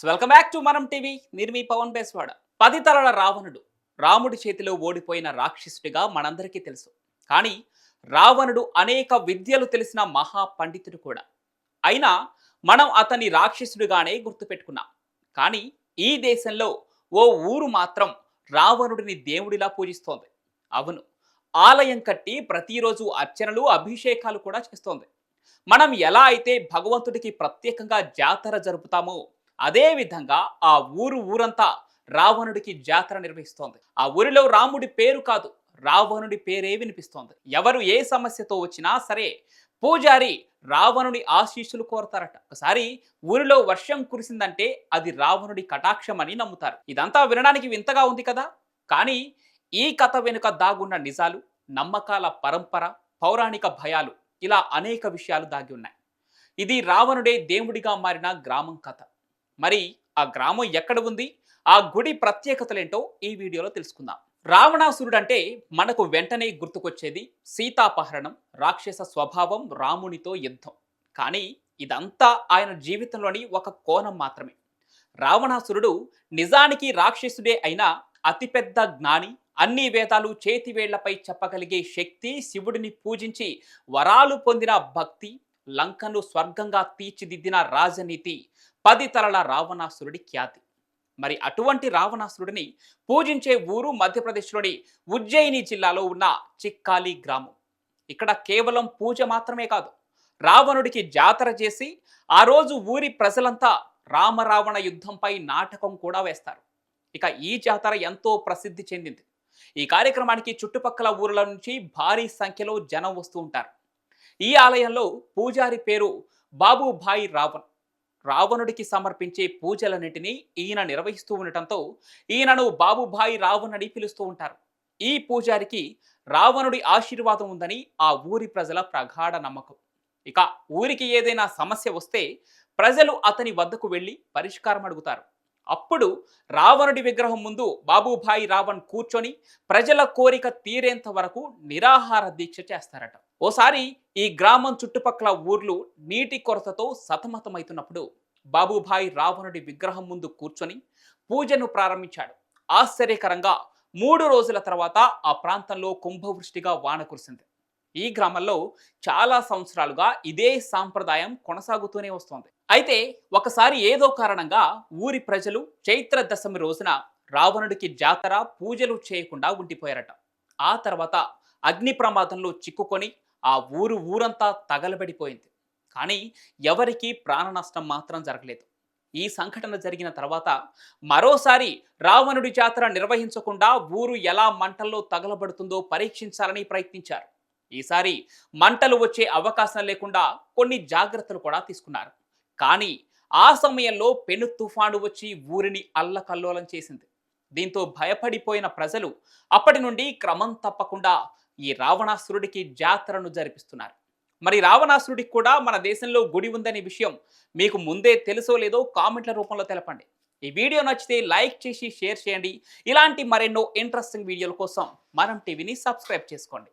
Welcome back to మనం TV. నేను మీ పవన్ బేస్వాడ. 10 తలల రావణుడు రాముడి చేతిలో ఓడిపోయిన రాక్షసుడిగా మనందరికీ తెలుసు. కానీ రావణుడు అనేక విద్యలు తెలిసిన మహా పండితుడు కూడా. అయినా మనం అతని రాక్షసుడిగానే గుర్తుపెట్టుకున్నాం. కానీ ఈ దేశంలో ఓ ఊరు మాత్రం రావణుడిని దేవుడిలా పూజిస్తోంది. అవును, ఆలయం కట్టి ప్రతిరోజు అర్చనలు అభిషేకాలు కూడా చేస్తోంది. మనం ఎలా అయితే భగవంతుడికి ప్రత్యేకంగా జాతర జరుపుతామో అదే విధంగా ఆ ఊరంతా రావణుడికి జాతర నిర్వహిస్తోంది. ఆ ఊరిలో రాముడి పేరు కాదు, రావణుడి పేరే వినిపిస్తోంది. ఎవరు ఏ సమస్యతో వచ్చినా సరే పూజారి రావణుడి ఆశీస్సులు కోరతారట. ఒకసారి ఊరిలో వర్షం కురిసిందంటే అది రావణుడి కటాక్షం అని నమ్ముతారు. ఇదంతా వినడానికి వింతగా ఉంది కదా. కానీ ఈ కథ వెనుక దాగున్న నిజాలు, నమ్మకాల పరంపర, పౌరాణిక భయాలు, ఇలా అనేక విషయాలు దాగి ఉన్నాయి. ఇది రావణుడే దేవుడిగా మారిన గ్రామం కథ. మరి ఆ గ్రామం ఎక్కడ ఉంది, ఆ గుడి ప్రత్యేకతలేంటో ఈ వీడియోలో తెలుసుకుందాం. రావణాసురుడు అంటే మనకు వెంటనే గుర్తుకొచ్చేది సీతాపహరణం, రాక్షస స్వభావం, రామునితో యుద్ధం. కానీ ఇదంతా ఆయన జీవితంలోని ఒక కోణం మాత్రమే. రావణాసురుడు నిజానికి రాక్షసుడే అయినా అతిపెద్ద జ్ఞాని, అన్ని వేదాలు చేతివేళ్లపై చెప్పగలిగే శక్తి, శివుడిని పూజించి వరాలు పొందిన భక్తి, లంకను స్వర్గంగా తీర్చిదిద్దిన రాజనీతి 10 తలల రావణాసురుడి ఖ్యాతి. మరి అటువంటి రావణాసురుడిని పూజించే ఊరు మధ్యప్రదేశ్లోని ఉజ్జయిని జిల్లాలో ఉన్న చిక్కాలి గ్రామం. ఇక్కడ కేవలం పూజ మాత్రమే కాదు, రావణుడికి జాతర చేసి ఆ రోజు ఊరి ప్రజలంతా రామరావణ యుద్ధంపై నాటకం కూడా వేస్తారు. ఇక ఈ జాతర ఎంతో ప్రసిద్ధి చెందింది. ఈ కార్యక్రమానికి చుట్టుపక్కల ఊర్ల నుంచి భారీ సంఖ్యలో జనం వస్తూ ఉంటారు. ఈ ఆలయంలో పూజారి పేరు బాబుభాయ్ రావణ్. రావణుడికి సమర్పించే పూజలన్నింటినీ ఈయన నిర్వహిస్తూ ఉండటంతో ఈయనను బాబుభాయ్ రావణ్ అని పిలుస్తూ ఉంటారు. ఈ పూజారికి రావణుడి ఆశీర్వాదం ఉందని ఆ ఊరి ప్రజల ప్రగాఢ నమ్మకం. ఇక ఊరికి ఏదైనా సమస్య వస్తే ప్రజలు అతని వద్దకు వెళ్ళి పరిష్కారం అడుగుతారు. అప్పుడు రావణుడి విగ్రహం ముందు బాబుభాయ్ రావణ్ కూర్చొని ప్రజల కోరిక తీరేంత వరకు నిరాహార దీక్ష చేస్తారట. ఓసారి ఈ గ్రామం చుట్టుపక్కల ఊర్లు నీటి కొరతతో సతమతమవుతున్నప్పుడు బాబుభాయ్ రావణుడి విగ్రహం ముందు కూర్చొని పూజను ప్రారంభించాడు. ఆశ్చర్యకరంగా 3 రోజుల తర్వాత ఆ ప్రాంతంలో కుంభవృష్టిగా వాన కురిసింది. ఈ గ్రామంలో చాలా సంవత్సరాలుగా ఇదే సాంప్రదాయం కొనసాగుతూనే వస్తోంది. అయితే ఒకసారి ఏదో కారణంగా ఊరి ప్రజలు చైత్ర దశమి రోజున రావణుడికి జాతర పూజలు చేయకుండా ఉండిపోయారట. ఆ తర్వాత అగ్ని ప్రమాదంలో చిక్కుకొని ఆ ఊరంతా తగలబడిపోయింది. కానీ ఎవరికీ ప్రాణ నష్టం మాత్రం జరగలేదు. ఈ సంఘటన జరిగిన తర్వాత మరోసారి రావణుడి జాతర నిర్వహించకుండా ఊరు ఎలా మంటల్లో తగలబడుతుందో పరీక్షించాలని ప్రయత్నించారు. ఈసారి మంటలు వచ్చే అవకాశం లేకుండా కొన్ని జాగ్రత్తలు కూడా తీసుకున్నారు. కానీ ఆ సమయంలో పెను తుఫాను వచ్చి ఊరిని అల్లకల్లోలం చేసింది. దీంతో భయపడిపోయిన ప్రజలు అప్పటి నుండి క్రమం తప్పకుండా ఈ రావణాసురుడికి జాతరను జరిపిస్తున్నారు. మరి రావణాసురుడికి కూడా మన దేశంలో గుడి ఉందనే విషయం మీకు ముందే తెలుసో లేదో కామెంట్ల రూపంలో తెలపండి. ఈ వీడియో నచ్చితే లైక్ చేసి షేర్ చేయండి. ఇలాంటి మరెన్నో ఇంట్రెస్టింగ్ వీడియోల కోసం మనం టీవీని సబ్స్క్రైబ్ చేసుకోండి.